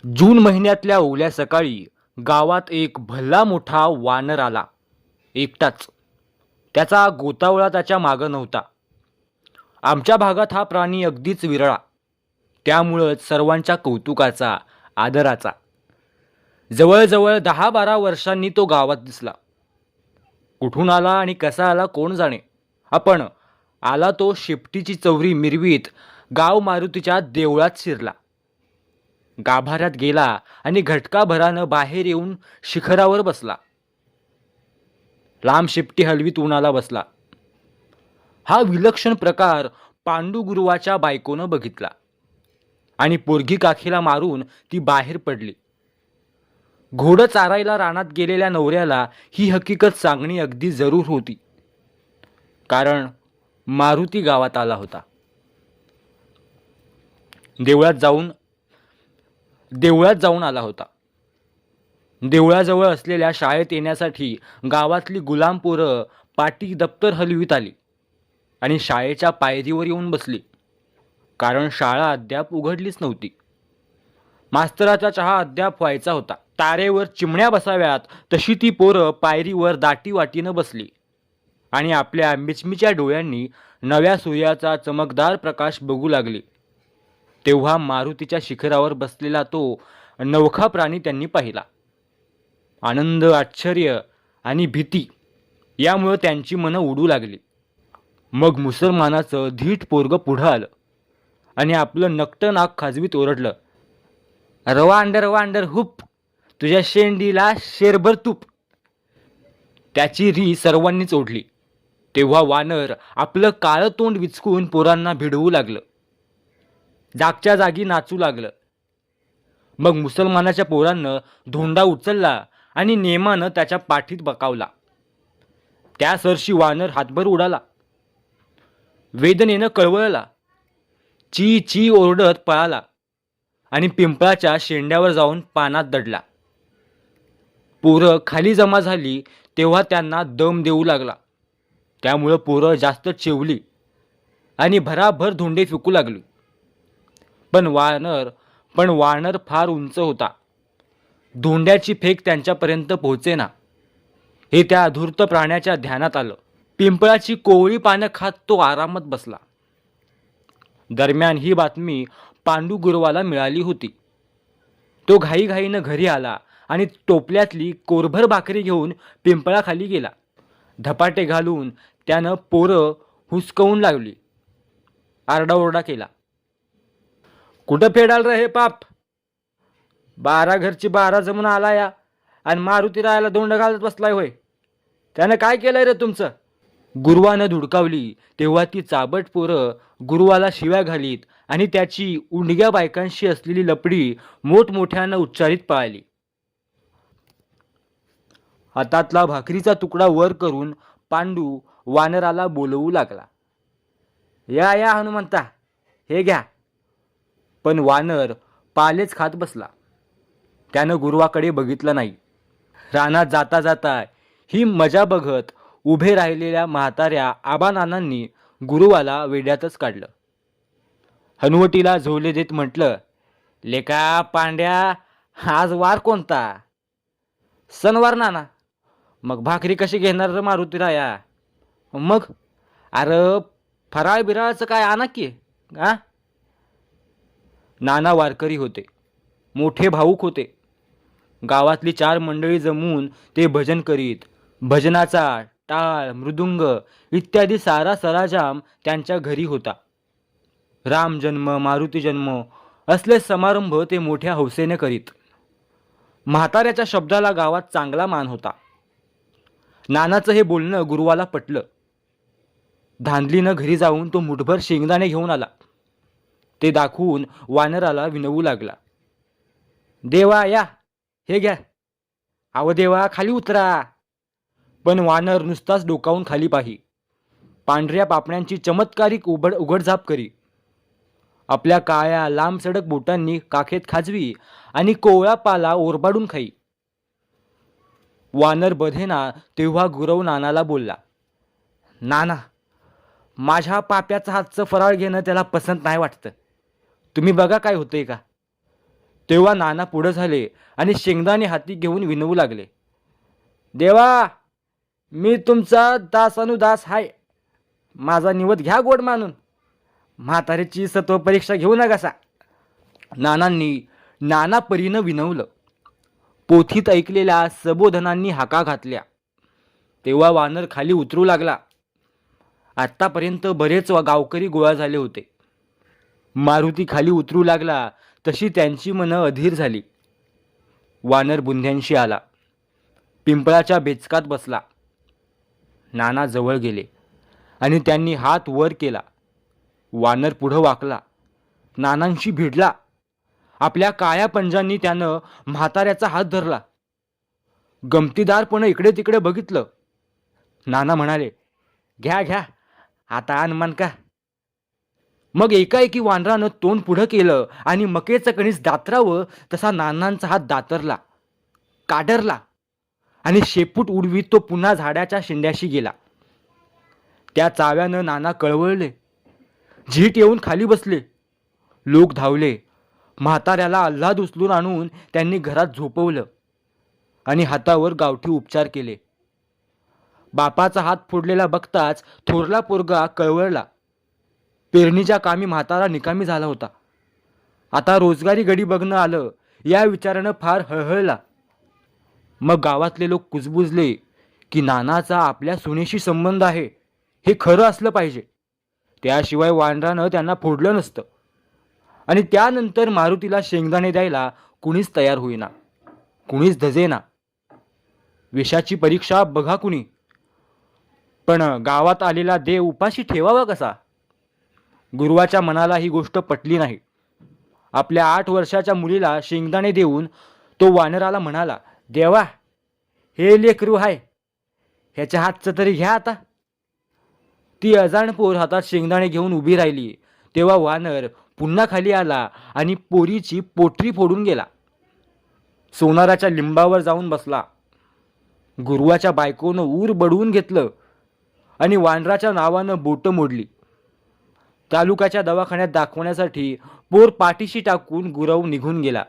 जून महिन्यातल्या ओल्या सकाळी गावात एक भला मोठा वानर आला. एकटाच. त्याचा गोतावळा त्याच्या मागं नव्हता. आमच्या भागात हा प्राणी अगदीच विरळा. त्यामुळंच सर्वांच्या कौतुकाचा, आदराचा. जवळजवळ 10-12 वर्षांनी तो गावात दिसला. कुठून आला आणि कसा आला कोण जाणे. आपण आला तो शेपटीची चवरी मिरवीत गाव मारुतीच्या देवळात शिरला. गाभाऱ्यात गेला आणि घटकाभरानं बाहेर येऊन शिखरावर बसला. लांब शेपटी हलवीत उन्हाला बसला. हा विलक्षण प्रकार पांडुगुरुवाच्या बायकोनं बघितला आणि पोरगी काखीला मारून ती बाहेर पडली. घोडं चारायला रानात गेलेल्या नवऱ्याला ही हकीकत सांगणी अगदी जरूर होती, कारण मारुती गावात आला होता. देवळात जाऊन आला होता. देवळाजवळ असलेल्या शाळेत येण्यासाठी गावातली गुलाम पोरं पाटी दप्तर हलवीत आली आणि शाळेच्या पायरीवर येऊन बसली, कारण शाळा अद्याप उघडलीच नव्हती. मास्तराचा चहा अद्याप व्हायचा होता. तारेवर चिमण्या बसाव्यात तशी ती पोरं पायरीवर दाटी वाटीनं बसली आणि आपल्या मिचमिच्या डोळ्यांनी नव्या सूर्याचा चमकदार प्रकाश बघू लागली. तेव्हा मारुतीच्या शिखरावर बसलेला तो नवखा प्राणी त्यांनी पाहिला. आनंद, आश्चर्य आणि भीती यामुळं त्यांची मनं उडू लागली. मग मुसलमानाचं धीट पोरगं पुढं आलं आणि आपलं नकटं नाक खाजवीत ओरडलं, रवांडर हुप, तुझ्या शेंडीला शेरभर तूप. त्याची री सर्वांनीच ओढली. तेव्हा वानर आपलं काळं तोंड विचकून पोरांना भिडवू लागलं. जागच्या जागी नाचू लागलं. मग मुसलमानाच्या पोरांनं धोंडा उचलला आणि नेमानं त्याच्या पाठीत बकावला. त्या सरशी वानर हातभर उडाला. वेदनेनं कळवळला. ची ची ओरडत पळाला आणि पिंपळाच्या शेंड्यावर जाऊन पानात दडला. पोरं खाली जमा झाली तेव्हा त्यांना दम देऊ लागला. त्यामुळं पोरं जास्त चिवली आणि भराभर धोंडे फेकू लागली. पण वानर फार उंच होता. धोंड्याची फेक त्यांच्यापर्यंत पोहोचेना. हे त्या धूर्त प्राण्याच्या ध्यानात आलं. पिंपळाची कोवळी पानं खात तो आरामात बसला. दरम्यान ही बातमी पांडुगुरुवाला मिळाली होती. तो घाईघाईनं घरी आला आणि टोपल्यातली कोरभर भाकरी घेऊन पिंपळाखाली गेला. धपाटे घालून त्यानं पोरं हुसकवून लागली. आरडाओरडा केला, कुठं फेडाल रे हे पाप? 12 घरची 12 जमून आला या आणि मारुती रायाला दोंड घालत बसलाय होय? त्यानं काय केलंय रे तुमचं? गुरुवानं धुडकावली तेव्हा ती चाबट पोरं गुरुवाला शिव्या घालीत आणि त्याची उंडग्या बायकांशी असलेली लपडी मोठमोठ्यानं उच्चारित पळाली. हातातला भाकरीचा तुकडा वर करून पांडू वानराला बोलवू लागला, या या हनुमंता, हे घ्या. पण वानर पालेच खात बसला. त्यानं गुरुवाकडे बघितलं नाही. रानात जाता जाता ही मजा बघत उभे राहिलेल्या म्हाताऱ्या आबानानांनी गुरुवाला वेड्यातच काढलं. हनुवटीला झोले देत म्हटलं, लेका पांड्या, आज वार कोणता? सणवार नाना. मग भाकरी कशी घेणार रे मारुतीराया? मग अरे फराळ बिराळाचं काय आणा की. नाना वारकरी होते, मोठे भाऊक होते. गावातली 4 मंडळी जमून ते भजन करीत. भजनाचा टाळ, मृदुंग इत्यादी सारा सराजाम त्यांच्या घरी होता. राम जन्म, मारुती जन्म असले समारंभ ते मोठ्या हौसेने करीत. म्हाताऱ्याच्या शब्दाला गावात चांगला मान होता. नानाचं हे बोलणं गुरुवाला पटलं. धांदलीनं घरी जाऊन तो मुठभर शेंगदाणे घेऊन आला. ते दाखवून वानराला विनवू लागला, देवा या, हे घ्या. अहो देवा, खाली उतरा. पण वानर नुसताच डोकावून खाली पाही. पांढऱ्या पापण्यांची चमत्कारिक उघडझाप करी. आपल्या काळ्या लांब सडक बोटांनी काखेत खाजवी आणि कोवळा पाला ओरबाडून खाई. वानर बधेना तेव्हा गुरव नानाला बोलला, नाना, माझ्या पाप्याचा हातचं फराळ घेणं त्याला पसंत नाही वाटतं. तुम्ही बघा काय होतंय का. तेव्हा नाना पुढे झाले आणि शेंगदाणे हाती घेऊन विनवू लागले, देवा, मी तुमचा दासानुदास हाय, माझा निवद घ्या गोड मानून, म्हातारीची सत्व परीक्षा घेऊ नकासा. नानांनी नाना परीनं विनवलं. पोथीत ऐकलेल्या सबोधनांनी हाका घातल्या. तेव्हा वानर खाली उतरू लागला. आत्तापर्यंत बरेच गावकरी गोळा झाले होते. मारुती खाली उतरू लागला तशी त्यांची मनं अधीर झाली. वानर बुंध्यांशी आला. पिंपळाच्या बेचकात बसला. नाना जवळ गेले आणि त्यांनी हात वर केला. वानर पुढं वाकला. नानांशी भिडला. आपल्या काळ्या पंजांनी त्यानं म्हाताऱ्याचा हात धरला. गमतीदारपणे इकडे तिकडे बघितलं. नाना म्हणाले, घ्या घ्या, आता अनुमान का. मग एकाएकी वानरानं तोंड पुढं केलं आणि मकेचं कणीस दातरावं तसा नानांचा हात दातरला, काडरला आणि शेपूट उडवीत तो पुन्हा झाडाच्या शेंड्याशी गेला. त्या चाव्यानं नाना कळवळले. झीट येऊन खाली बसले. लोक धावले. म्हाताऱ्याला आल्हाद उचलून आणून त्यांनी घरात झोपवलं आणि हातावर गावठी उपचार केले. बापाचा हात फोडलेला बघताच थोरला पोरगा कळवळला. पेरणीच्या कामी म्हातारा निकामी झाला होता. आता रोजगारी गडी बघणं आलं या विचारानं फार हळहळला. मग गावातले लोक कुजबुजले की नानाचा आपल्या सुनेशी संबंध आहे हे खरं असलं पाहिजे, त्याशिवाय वानरानं त्यांना फोडलं नसतं. आणि त्यानंतर मारुतीला शेंगदाणे द्यायला कुणीच तयार होईना, कुणीच धजेना. विषाची परीक्षा बघा कुणी. पण गावात आलेला देव उपाशी ठेवावा कसा. गुरुवाच्या मनाला ही गोष्ट पटली नाही. आपल्या 8 वर्षाच्या मुलीला शेंगदाणे देऊन तो वानराला म्हणाला, देवा, हे लेकरू आहे, ह्याच्या हातचं तरी घ्या आता. ती अजाण पोर हातात शेंगदाणे घेऊन उभी राहिली. तेव्हा वानर पुन्हा खाली आला आणि पोरीची पोटरी फोडून गेला. सोनाराच्या लिंबावर जाऊन बसला. गुरुवाच्या बायकोनं ऊर बडवून घेतलं आणि वानराच्या नावानं बोटं मोडली. तालुक्याच्या दवाखान्यात दाखवण्यासाठी पोर पाठीशी टाकून गुरव निघून गेला.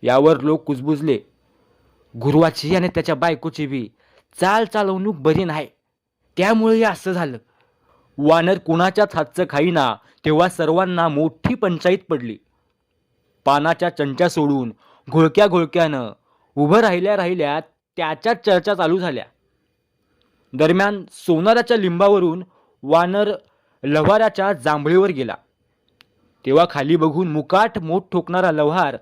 यावर लोक कुजबुजले. गुरुवाची आणि त्याच्या बायकोची बी चाल चालवणूक बरी नाही, त्यामुळे असं झालं. वानर कुणाच्याच हातचं खाईना तेव्हा सर्वांना मोठी पंचायत पडली. पानाच्या चंचा सोडून घोळक्या घोळक्यानं उभं राहिल्या त्याच्या चर्चा चालू झाल्या. दरम्यान सोनाराच्या लिंबावरून वानर लव्हाराच्या जांभळीवर गेला. तेव्हा खाली बघून मुकाट मोठ ठोकणारा लव्हार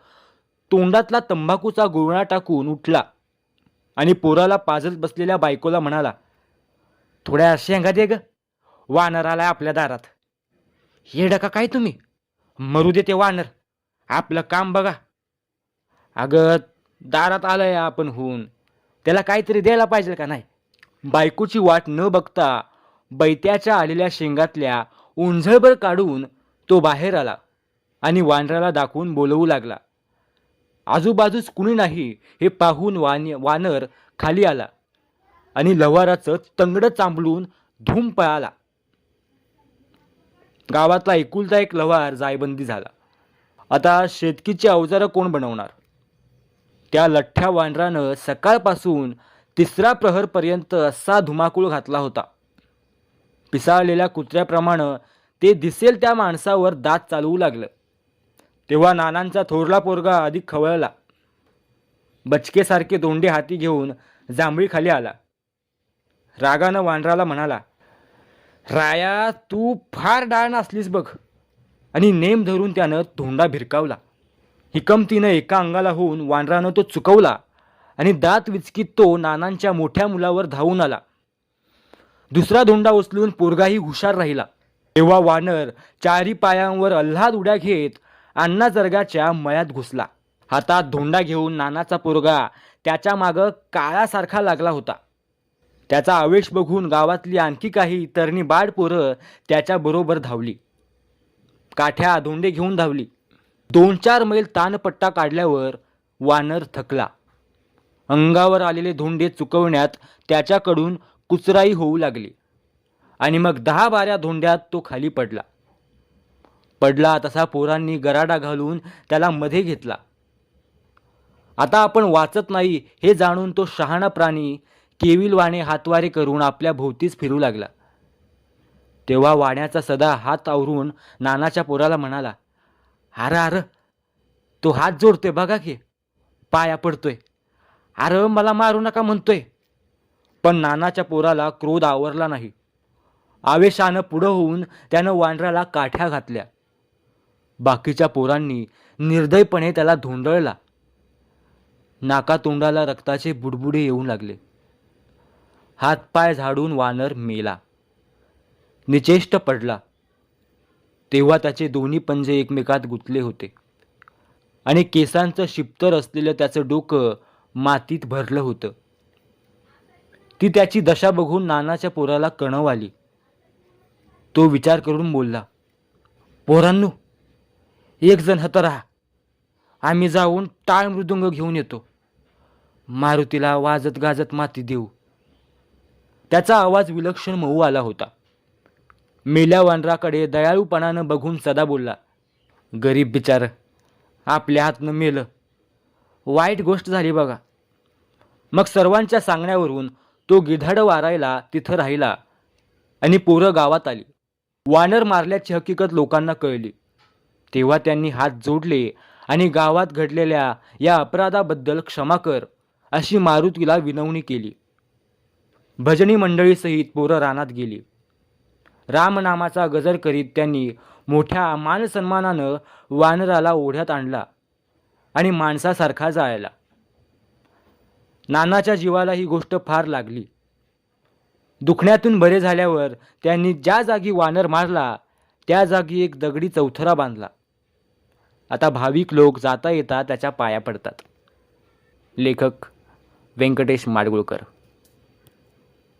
तोंडातला तंबाखूचा गुळणा टाकून उठला आणि पोराला पाजत बसलेल्या बायकोला म्हणाला, थोड्या शेंगा दे ग, वानर आलाय आपल्या दारात. येडं का काय तुम्ही, मरू दे ते वानर, आपलं काम बघा. अगं, दारात आलंय आपण होऊन, त्याला काहीतरी द्यायला पाहिजे का नाही. बायकोची वाट न बघता बैत्याच्या आलेल्या शेंगातल्या उंझळभर काढून तो बाहेर आला आणि वानराला दाखवून बोलवू लागला. आजूबाजूस कुणी नाही हे पाहून वानर खाली आला आणि लव्हाराचं तंगड चांबलून धूम पळाला. गावातला एकुलता एक लव्हार जायबंदी झाला. आता शेतकीची अवजारं कोण बनवणार. त्या लठ्ठ्या वानरानं सकाळपासून 3रा प्रहरपर्यंत असा धुमाकूळ घातला होता. पिसाळलेल्या कुत्र्याप्रमाणे ते दिसेल त्या माणसावर दात चालवू लागलं. तेव्हा नानांचा थोरला पोरगा अधिक खवळला. बचकेसारखे दोंडे हाती घेऊन जांभळी खाली आला. रागानं वानराला म्हणाला, राया, तू फार डाळ नासलीस बघ. आणि नेम धरून त्यानं धोंडा भिरकावला. हिकमतीनं एका अंगाला होऊन वानरानं तो चुकवला आणि दात विचकीत तो नानांच्या मोठ्या मुलावर धावून आला. दुसरा धोंडा उचलून पोरगाही हुशार राहिला. तेव्हा वानर 4 पायांवर अल्हाद उड्या घेत अण्णा जर्गाच्या मळ्यात घुसला. हातात धोंडा घेऊन नानाचा पोरगा त्याच्या मागं काळासारखा लागला होता. त्याचा आवेश बघून गावातली आणखी काही तरणी बाळ पोरं त्याच्याबरोबर धावली. काठ्या धोंडे घेऊन धावली. 2-4 मैल तानपट्टा काढल्यावर वानर थकला. अंगावर आलेले धोंडे चुकवण्यात त्याच्याकडून कुचराई होऊ लागली आणि मग 10-12 धोंड्यात तो खाली पडला. तसा पोरांनी गराडा घालून त्याला मध्ये घेतला आता आपण वाचत नाही हे जाणून तो शहाणा प्राणी केविलवाणे हातवारे करून आपल्या भोवतीच फिरू लागला. तेव्हा वाण्याचा सदा हात आवरून नानाच्या पोराला म्हणाला, अरे अरे, तो हात जोडतोय बघा की, पाया पडतोय. अरे मला मारू नका म्हणतोय. पण नानाच्या पोराला क्रोध आवरला नाही. आवेशानं पुढं होऊन त्यानं वानराला काठ्या घातल्या. बाकीच्या पोरांनी निर्दयपणे त्याला धुंडळला. नाकातोंडाला रक्ताचे बुडबुडे येऊ लागले. हातपाय झाडून वानर मेला, निचेष्ट पडला. तेव्हा त्याचे दोन्ही पंजे एकमेकात गुंतले होते आणि केसांचं शिपतर असलेलं त्याचं डोकं मातीत भरलं होतं. ती त्याची दशा बघून नानाच्या पोराला कणव आली. तो विचार करून बोलला, पोरांनो, एक जण हत राहा. आम्ही जाऊन टाळ मृदुंग घेऊन येतो. मारुतीला वाजत गाजत माती देऊ. त्याचा आवाज विलक्षण मऊ आला होता. मेल्या वानराकडे दयाळूपणानं बघून सदा बोलला, गरीब बिचार, आपल्या हातनं मेलं. वाईट गोष्ट झाली बघा. मग सर्वांच्या सांगण्यावरून तो गिधाड वारायला तिथं राहिला आणि पोरं गावात आली. वानर मारल्याची हकीकत लोकांना कळली. तेव्हा त्यांनी हात जोडले आणि गावात घडलेल्या या अपराधाबद्दल क्षमा कर अशी मारुतीला विनवणी केली. भजनी मंडळीसहित पोरं रानात गेली. रामनामाचा गजर करीत त्यांनी मोठ्या मानसन्मानानं वानराला ओढ्यात आणला आणि माणसासारखा जाळला. नानाच्या जीवाला ही गोष्ट फार लागली. दुखण्यातून बरे झाल्यावर त्यांनी ज्या जागी वानर मारला त्या जागी एक दगडी चौथरा बांधला. आता भाविक लोक जाता येता त्याच्या पाया पडतात. लेखक व्यंकटेश माडगुळकर.